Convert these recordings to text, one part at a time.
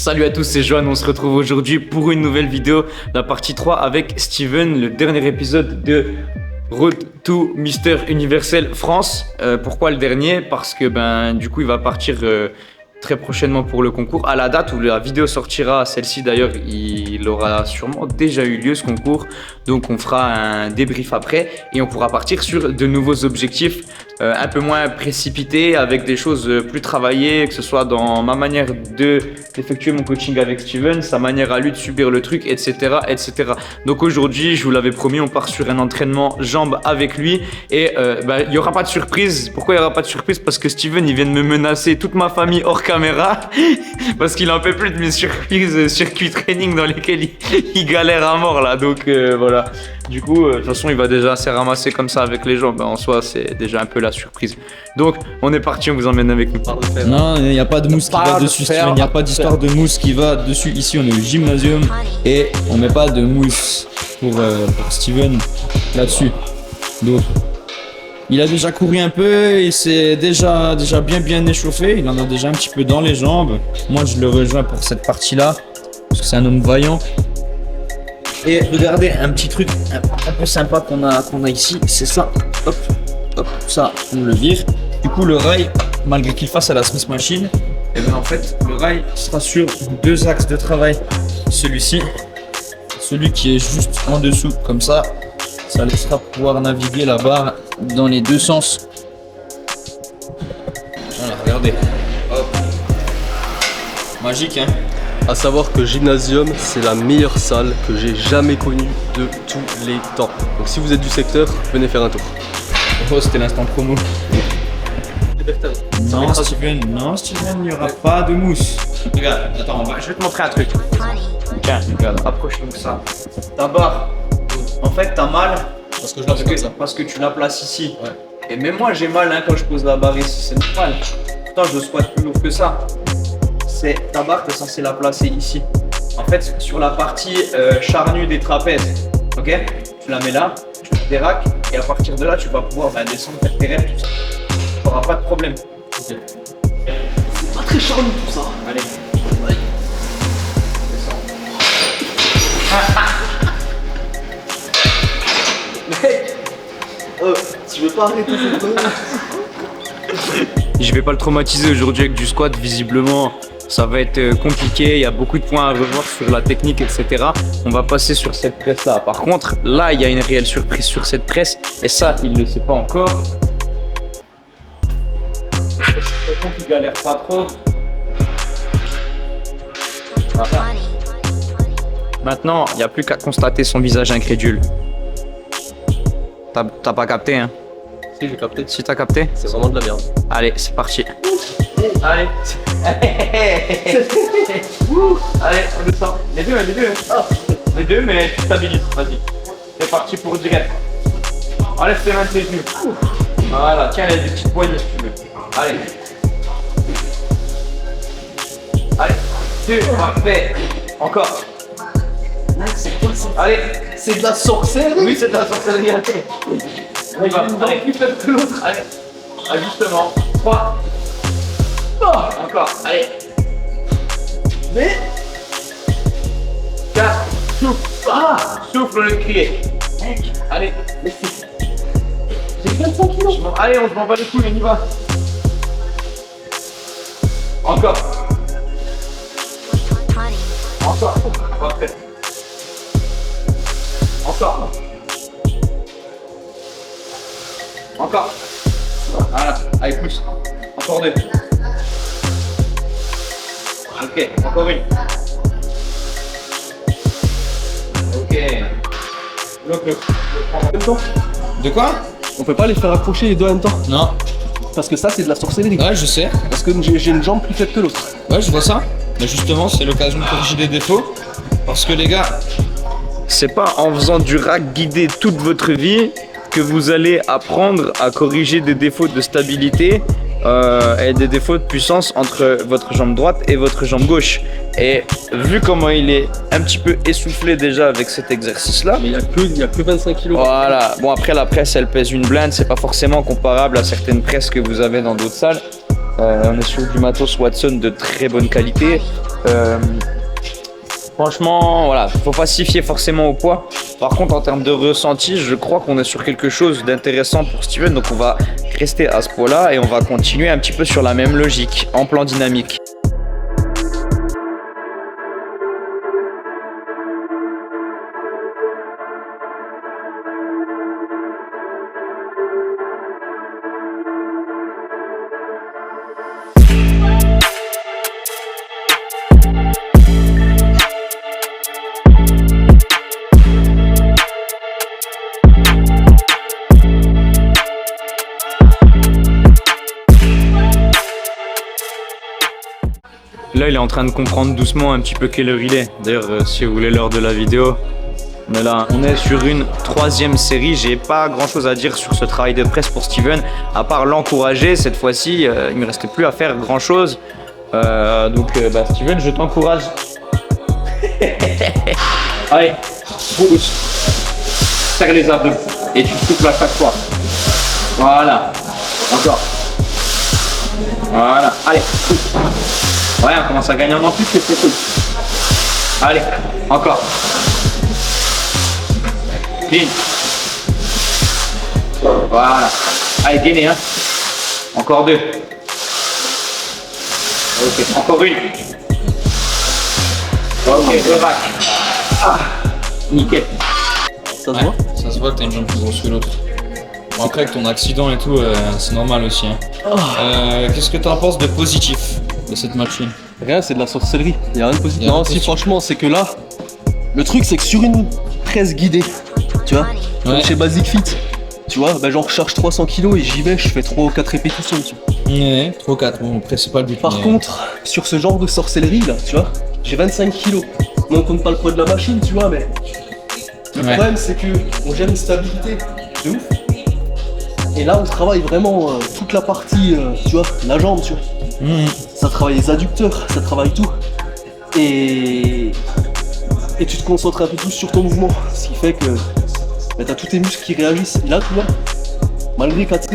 Salut à tous, c'est Johan, on se retrouve aujourd'hui pour une nouvelle vidéo, la partie 3 avec Steven, le dernier épisode de Road to Mister Universel France. Pourquoi le dernier? Parce que du coup il va partir très prochainement pour le concours. À la date où la vidéo sortira, celle-ci d'ailleurs, il aura sûrement déjà eu lieu ce concours. Donc on fera un débrief après et on pourra partir sur de nouveaux objectifs un peu moins précipités, avec des choses plus travaillées, que ce soit dans ma manière d'effectuer mon coaching avec Steven, sa manière à lui de subir le truc, etc. etc. Donc aujourd'hui, je vous l'avais promis, on part sur un entraînement jambes avec lui et il n'y aura pas de surprise. Pourquoi il n'y aura pas de surprise? Parce que Steven, il vient de me menacer toute ma famille hors caméra parce qu'il en peut plus de mes surprises circuit training dans lesquels il galère à mort là. Donc voilà. Du coup, de toute façon, il va déjà se ramasser comme ça avec les jambes. En soi, c'est déjà un peu la surprise. Donc, on est parti, on vous emmène avec nous. Non, il n'y a pas de mousse qui va dessus, Steven. Il n'y a pas d'histoire de mousse qui va dessus. Ici, on est au gymnasium et on met pas de mousse pour Steven là-dessus. Donc, il a déjà couru un peu et c'est déjà bien échauffé. Il en a déjà un petit peu dans les jambes. Moi, je le rejoins pour cette partie-là parce que c'est un homme vaillant. Et regardez, un petit truc un peu sympa qu'on a ici, c'est ça. Hop, hop, ça, on le vire. Du coup, le rail, malgré qu'il fasse à la Smith Machine, et bien en fait, le rail sera sur deux axes de travail. Celui-ci, celui qui est juste en dessous, comme ça laissera pouvoir naviguer la barre dans les deux sens. Voilà, regardez. Hop. Magique, hein. À savoir que Gymnasium, c'est la meilleure salle que j'ai jamais connue de tous les temps. Donc si vous êtes du secteur, venez faire un tour. Oh, c'était l'instant promo. Non Steven, il n'y aura pas de mousse. Regarde, attends, je vais te montrer un truc. Tiens, regarde, approche-nous ça. Ta barre, en fait t'as mal parce que tu la places ici. Ouais. Et même moi j'ai mal quand je pose la barre ici, c'est normal. Pourtant je squatte plus lourd que ça. Ta barre, tu es censé la placer ici. En fait, sur la partie charnue des trapèzes. Ok? Tu la mets là, tu déraques, et à partir de là, tu vas pouvoir descendre, faire tes rêves, tout ça. Tu n'auras pas de problème. Okay. C'est pas très charnu tout ça. Allez. Mec, tu veux pas arrêter cette connerie? Je vais pas le traumatiser aujourd'hui avec du squat, visiblement. Ça va être compliqué, il y a beaucoup de points à revoir sur la technique, etc. On va passer sur cette presse-là. Par contre, là, il y a une réelle surprise sur cette presse. Et ça, il ne le sait pas encore. Il galère pas trop. Voilà. Maintenant, il n'y a plus qu'à constater son visage incrédule. T'as pas capté, hein? Si, j'ai capté. Si t'as capté? C'est vraiment de la merde. Allez, c'est parti. Allez. Allez, on descend. Les deux. Oh. Les deux, mais tu stabilises. Vas-y. C'est parti pour direct. Enlève tes mains de tes genoux. Voilà, tiens, il y a des petites poignées si tu veux. Allez. Allez. Deux, parfait. Encore. C'est quoi ça? Allez. C'est de la sorcellerie. Oui, c'est de la sorcellerie. On y va. Allez, plus faible que l'autre. Allez. Ajustement. 3. Oh, encore. Allez. Mais 4. Souffle. Ah, souffle le crier. mec, Allez. mais c'est... J'ai 25 kilos. Allez, on se m'en bat les couilles, on y va. Encore. Encore. Parfait. Encore. Encore. Voilà. Allez, pousse. Encore deux. Ok, encore une. Ok. Bloque-le. En même temps, De quoi? on peut pas les faire accrocher les deux en même temps. Non. Parce que ça, c'est de la sorcellerie. Ouais, je sais. Parce que j'ai une jambe plus faible que l'autre. Ouais, je vois ça. Mais justement, c'est l'occasion de corriger des défauts. Parce que les gars, C'est pas en faisant du rack guidé toute votre vie que vous allez apprendre à corriger des défauts de stabilité et des défauts de puissance entre votre jambe droite et votre jambe gauche. Et vu comment il est un petit peu essoufflé déjà avec cet exercice-là, Mais il y a que 25 kilos. voilà. Bon, après la presse elle pèse une blinde, c'est pas forcément comparable à certaines presses que vous avez dans d'autres salles. On est sur du matos Watson de très bonne qualité. Franchement, voilà, faut pas s'y fier forcément au poids. Par contre, en termes de ressenti, je crois qu'on est sur quelque chose d'intéressant pour Steven. Donc on va rester à ce poids-là et on va continuer un petit peu sur la même logique, en plan dynamique. Là, il est en train de comprendre doucement un petit peu quelle heure il est. D'ailleurs, si vous voulez l'heure de la vidéo, on est là. On est sur une 3e série. J'ai pas grand chose à dire sur ce travail de presse pour Steven, à part l'encourager. Cette fois-ci, il me reste plus à faire grand chose. Steven, je t'encourage. Allez, pousse. Serre les abdos. Et tu souffles à chaque fois. Voilà. Encore. Voilà. Allez, pousse. Ouais, on commence à gagner en amplitude, c'est cool. Allez, encore. Clean. Voilà. Allez, gainez, hein. Encore 2. Ok, encore une. Ok, revac. Ah, nickel. Ça se voit? Ça se voit que t'as une jambe plus grosse que l'autre. Bon, après, avec ton accident et tout, c'est normal aussi. Hein. Qu'est-ce que t'en penses de positif de cette machine? Rien, c'est de la sorcellerie. Il y a rien de positif. Non, si, franchement, c'est que là, le truc, c'est que sur une presse guidée, tu vois, comme chez Basic Fit, tu vois, bah, j'en recharge 300 kg et j'y vais, je fais 3 ou 4 répétitions dessus. Ouais, 3 ou 4, bon, après, c'est pas le but. Par contre, sur ce genre de sorcellerie, là, tu vois, j'ai 25 kg. Non, on compte pas le poids de la machine, tu vois, mais le problème, c'est que on gère une stabilité de ouf. Et là, on travaille vraiment toute la partie, tu vois, la jambe, tu vois. Ça travaille les adducteurs, ça travaille tout. Et tu te concentres un peu plus sur ton mouvement. Ce qui fait que bah, t'as tous tes muscles qui réagissent. Et là, tu vois, malgré 4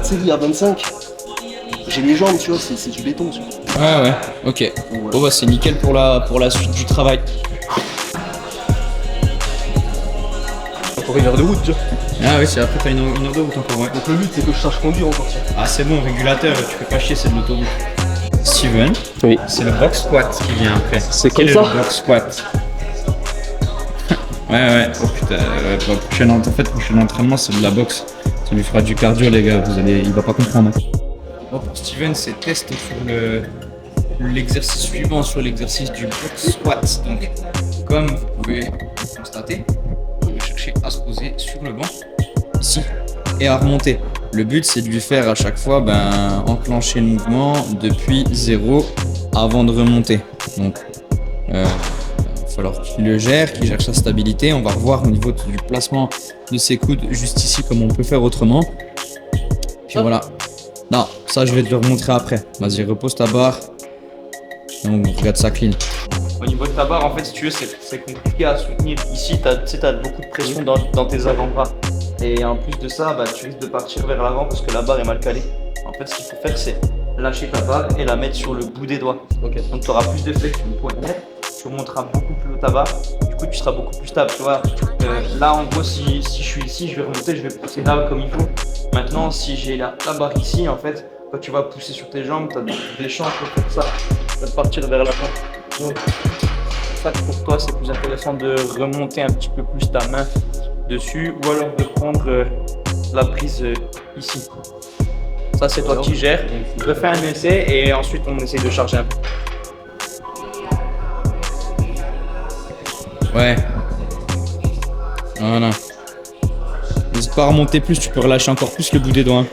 séries à 25, j'ai les jambes, tu vois, c'est du béton, tu vois. Ouais, ok. Bon, bah, c'est nickel pour la suite du travail. Encore une heure de route, tu vois. Ah oui, c'est après t'as une heure de route encore, ouais. Donc le but, c'est que je sache conduire encore, tu vois. Ah, c'est bon, régulateur, tu fais pas chier, c'est de l'autoroute. Steven, oui. C'est le box squat qui vient après. C'est comme ça. Le box squat. ouais. Oh putain, prochain entraînement, c'est de la boxe. Ça lui fera du cardio, les gars. Il va pas comprendre. Bon, pour Steven, c'est test sur l'exercice suivant, sur l'exercice du box squat. Donc, comme vous pouvez constater, on va chercher à se poser sur le banc, ici, et à remonter. Le but, c'est de lui faire à chaque fois enclencher le mouvement depuis 0 avant de remonter. Donc, il va falloir qu'il le gère, qu'il gère sa stabilité. On va revoir au niveau du placement de ses coudes juste ici, comme on peut faire autrement. Puis voilà. Non, ça, je vais te le remontrer après. Vas-y, repose ta barre. Et on regarde ça clean. Au niveau de ta barre, en fait, si tu veux, c'est compliqué à soutenir. Ici, tu as beaucoup de pression dans tes avant-bras. Et en plus de ça, tu risques de partir vers l'avant parce que la barre est mal calée. En fait, ce qu'il faut faire, c'est lâcher ta barre et la mettre sur le bout des doigts. Okay. Donc, tu auras plus de flexion du poignet, tu remonteras beaucoup plus haut ta barre. Du coup, tu seras beaucoup plus stable. Tu vois. Là, en gros, si je suis ici, je vais remonter, je vais pousser là comme il faut. Maintenant, si j'ai la barre ici, en fait, quand tu vas pousser sur tes jambes, tu as des chances pour ça. Tu vas partir vers l'avant. Donc, ça, pour toi, c'est plus intéressant de remonter un petit peu plus ta main dessus ou alors de prendre la prise ici. Ça, c'est toi qui gères. Je fais un essai et ensuite on essaye de charger un peu. Ouais. Voilà. N'hésite pas à remonter plus, tu peux relâcher encore plus le bout des doigts.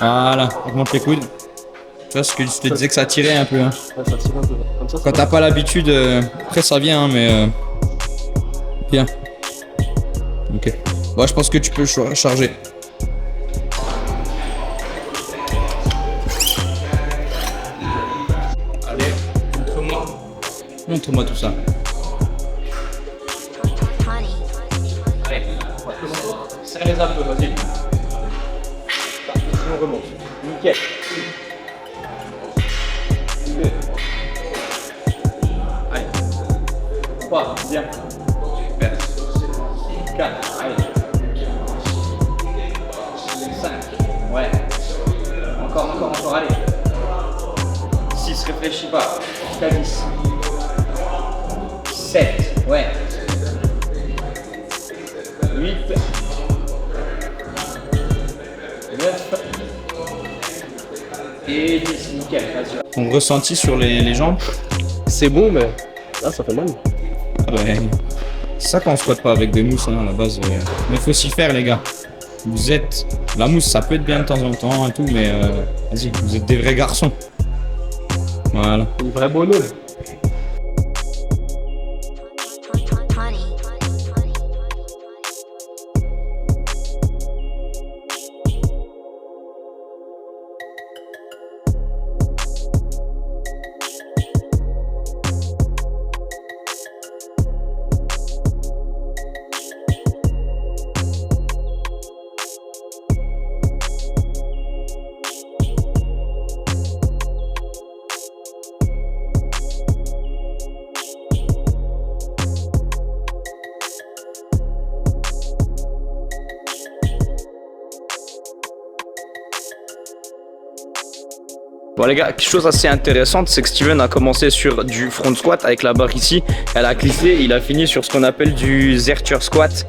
Voilà, augmente les coudes. Tu vois ce que je te disais que ça tirait un peu. Hein. Ouais, ça tire un peu. Comme ça, quand t'as pas l'habitude, après ça vient, hein, mais bien. Ok. Bon, je pense que tu peux charger. Allez, montre-moi. Montre-moi tout ça. Allez, serre les abdos, vas-y. On remonte. Nickel. 3, bien. Super. 4, allez. 5, ouais. Encore, allez. 6, réfléchis pas. Jusqu'à 10. 7, ouais. 8. 9. Et 10, nickel, vas-y. Ton ressenti sur les jambes? C'est bon, mais là, ça fait mal. Ah ouais. C'est ça qu'on squatte pas avec des mousses hein, à la base. Mais faut s'y faire les gars. Vous êtes... La mousse ça peut être bien de temps en temps et tout, mais vas-y, vous êtes des vrais garçons. Voilà. Une vraie bonhomme. Bon les gars, quelque chose assez intéressante, c'est que Steven a commencé sur du front squat avec la barre ici, elle a glissé, il a fini sur ce qu'on appelle du Zercher squat.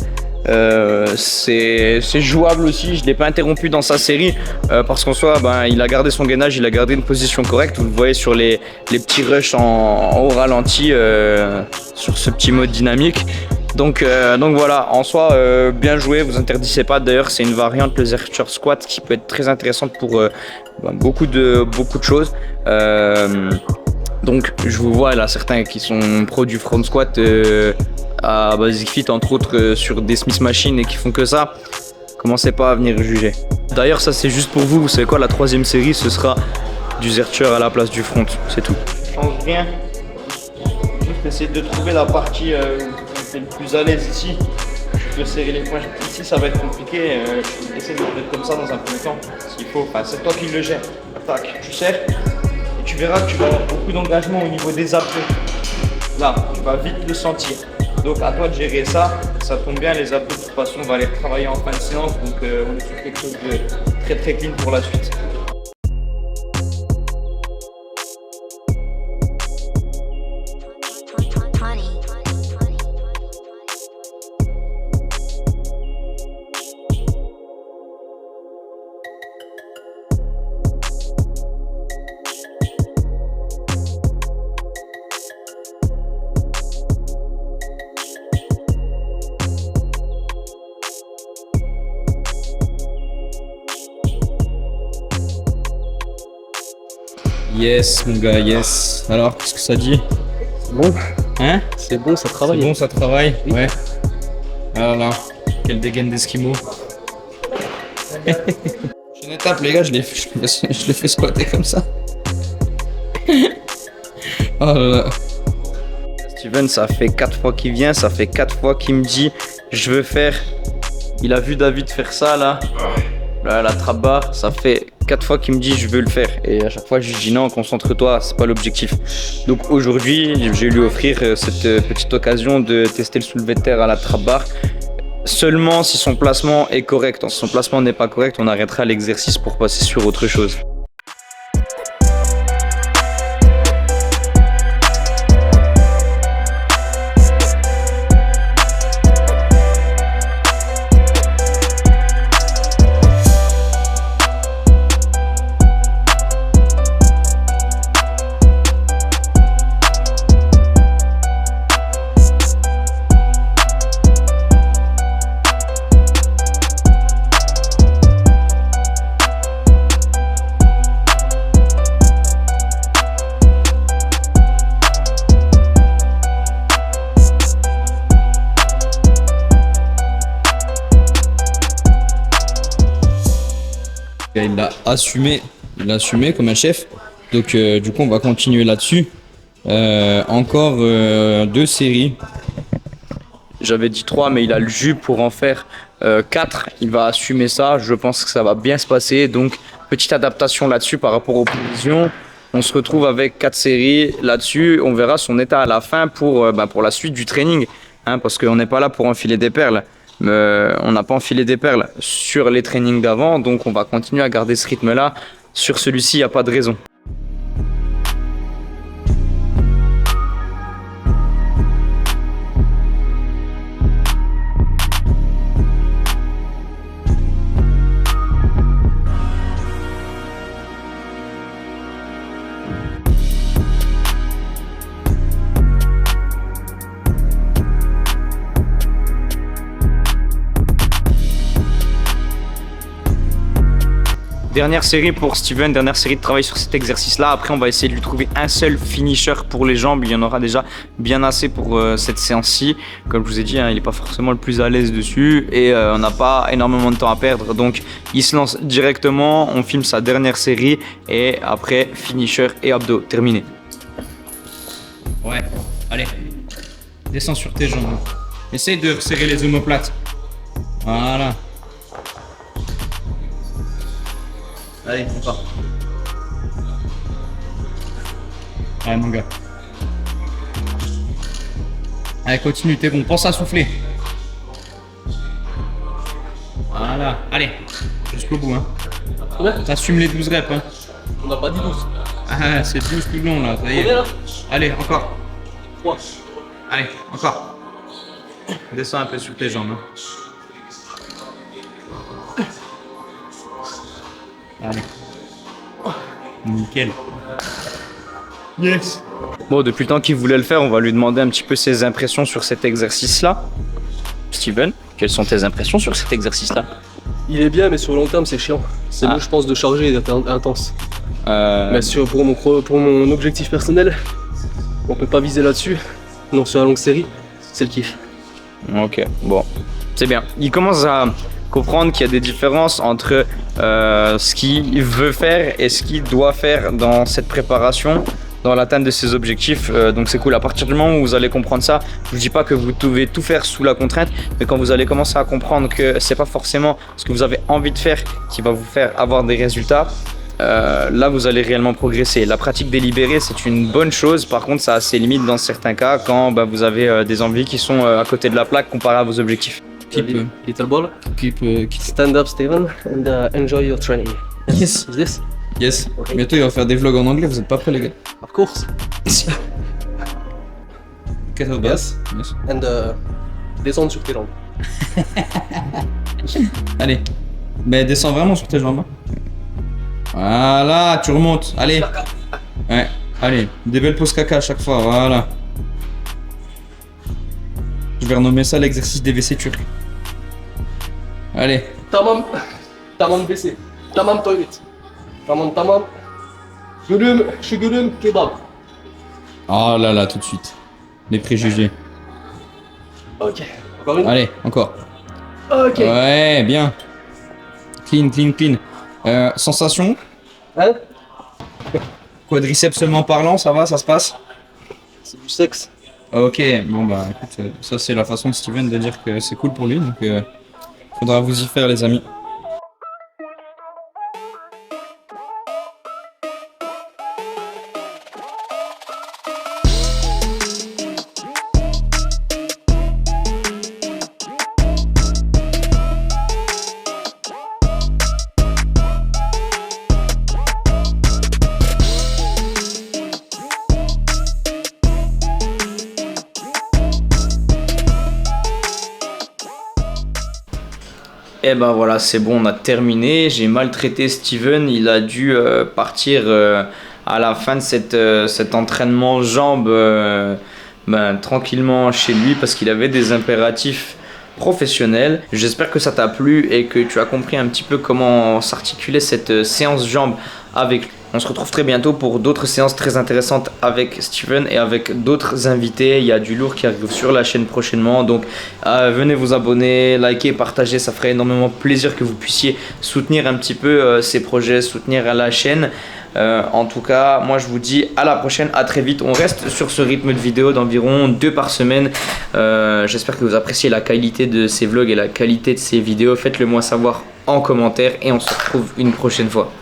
C'est jouable aussi, je ne l'ai pas interrompu dans sa série parce qu'en soi il a gardé son gainage, il a gardé une position correcte, vous le voyez sur les petits rushs en haut ralenti sur ce petit mode dynamique. Donc voilà, en soi bien joué, vous interdisez pas, d'ailleurs c'est une variante le Zercher squat qui peut être très intéressante pour beaucoup de choses. Donc je vous vois là certains qui sont pros du front squat à Basic Fit entre autres sur des Smith Machine et qui font que ça. Commencez pas à venir juger. D'ailleurs ça c'est juste pour vous, vous savez quoi, la troisième série ce sera du Zercher à la place du front, c'est tout. Change rien, juste essayer de trouver la partie où le plus à l'aise ici. Je peux serrer les poings ici, ça va être compliqué. Essaye de le mettre comme ça dans un premier temps, s'il faut. Enfin, c'est toi qui le gères. Tac, tu serres et tu verras que tu vas avoir beaucoup d'engagement au niveau des abdos. Là, tu vas vite le sentir. Donc à toi de gérer ça. Ça tombe bien, les abdos de toute façon, on va les travailler en fin de séance. Donc on est sur quelque chose de très très clean pour la suite. Yes mon gars, yes. Alors, qu'est-ce que ça dit? C'est bon. Hein? C'est bon, ça travaille. C'est bon, ça travaille? Oui. Ouais. Alors là, quelle dégaine d'esquimau. Prochaine étape les gars, je l'ai fait squatter comme ça. Oh là là. Steven, ça fait 4 fois qu'il vient, ça fait 4 fois qu'il me dit je veux faire. Il a vu David faire ça là, la trap bar, ça fait 4 fois qu'il me dit je veux le faire. Et à chaque fois je lui dis non, concentre-toi, c'est pas l'objectif. Donc aujourd'hui, je vais lui offrir cette petite occasion de tester le soulevé de terre à la trap bar. Seulement si son placement est correct. Si son placement n'est pas correct, on arrêtera l'exercice pour passer sur autre chose. Il l'a assumé comme un chef. Donc du coup on va continuer là-dessus. Encore 2 séries. J'avais dit 3 mais il a le jus pour en faire 4. Il va assumer ça, je pense que ça va bien se passer. Donc petite adaptation là-dessus par rapport aux provisions. On se retrouve avec 4 séries là-dessus. On verra son état à la fin pour la suite du training. Hein, parce qu'on n'est pas là pour enfiler des perles. On n'a pas enfilé des perles sur les trainings d'avant. Donc on va continuer à garder ce rythme-là. Sur celui-ci, il n'y a pas de raison. Dernière série pour Steven, dernière série de travail sur cet exercice-là. Après, on va essayer de lui trouver un seul finisher pour les jambes. Il y en aura déjà bien assez pour cette séance-ci. Comme je vous ai dit, hein, il n'est pas forcément le plus à l'aise dessus et on n'a pas énormément de temps à perdre. Donc, il se lance directement. On filme sa dernière série et après, finisher et abdos. Terminé. Ouais, allez. Descends sur tes jambes. Essaye de resserrer les omoplates. Voilà. Allez, on part. Allez, mon gars. Allez, continue, t'es bon. Pense à souffler. Voilà. Allez, jusqu'au bout. Hein. Ouais. T'assumes les 12 reps. Hein. On n'a pas dit 12. Ah, c'est 12 tout le long là. Ça y est. Combien là? Allez, encore. 3. Allez, encore. Descends un peu sur tes jambes. Hein. Allez. Nickel. Yes. Bon, depuis le temps qu'il voulait le faire, on va lui demander un petit peu ses impressions sur cet exercice-là. Steven, quelles sont tes impressions sur cet exercice-là? Il est bien, mais sur le long terme, c'est chiant. C'est mieux, je pense, de charger et d'être intense. Mais pour mon objectif personnel, on peut pas viser là-dessus. Non, sur la longue série, c'est le kiff. Ok, bon, c'est bien. Il commence à comprendre qu'il y a des différences entre ce qu'il veut faire et ce qu'il doit faire dans cette préparation, dans l'atteinte de ses objectifs. Donc c'est cool. À partir du moment où vous allez comprendre ça, je vous dis pas que vous devez tout faire sous la contrainte, mais quand vous allez commencer à comprendre que c'est pas forcément ce que vous avez envie de faire qui va vous faire avoir des résultats, là vous allez réellement progresser. La pratique délibérée, c'est une bonne chose. Par contre, ça a ses limites dans certains cas quand vous avez des envies qui sont à côté de la plaque comparé à vos objectifs. Little ball. Keep. Stand up, Steven, and enjoy your training. Yes. Is this? Yes. Bientôt il va faire des vlogs en anglais, vous êtes pas prêts les gars? Of course. Yes. And descendre sur tes jambes. Allez. Mais descends vraiment sur tes jambes. Hein. Voilà, tu remontes. Allez. Ouais. Allez, des belles pauses caca à chaque fois. Voilà. Je vais renommer ça l'exercice des WC turcs. Allez. Tamam WC. Tamam toilet. Tamam. Gülüm, kebab. Oh là là, tout de suite. Les préjugés. Ok. Encore une. Allez, encore. Ok. Ouais, bien. Clean. Sensation. Hein? Quadriceps seulement parlant, ça va, ça se passe? C'est du sexe. Ok, bon bah écoute, ça c'est la façon de Steven de dire que c'est cool pour lui, donc faudra vous y faire les amis. Et ben voilà, c'est bon, on a terminé. J'ai maltraité Steven, il a dû partir à la fin de cet entraînement jambes tranquillement chez lui parce qu'il avait des impératifs professionnels. J'espère que ça t'a plu et que tu as compris un petit peu comment s'articuler cette séance jambes avec lui. On se retrouve très bientôt pour d'autres séances très intéressantes avec Steven et avec d'autres invités. Il y a du lourd qui arrive sur la chaîne prochainement. Donc venez vous abonner, liker, partager. Ça ferait énormément plaisir que vous puissiez soutenir un petit peu ces projets, soutenir la chaîne. En tout cas, moi je vous dis à la prochaine, à très vite. On reste sur ce rythme de vidéo d'environ 2 par semaine. J'espère que vous appréciez la qualité de ces vlogs et la qualité de ces vidéos. Faites-le moi savoir en commentaire et on se retrouve une prochaine fois.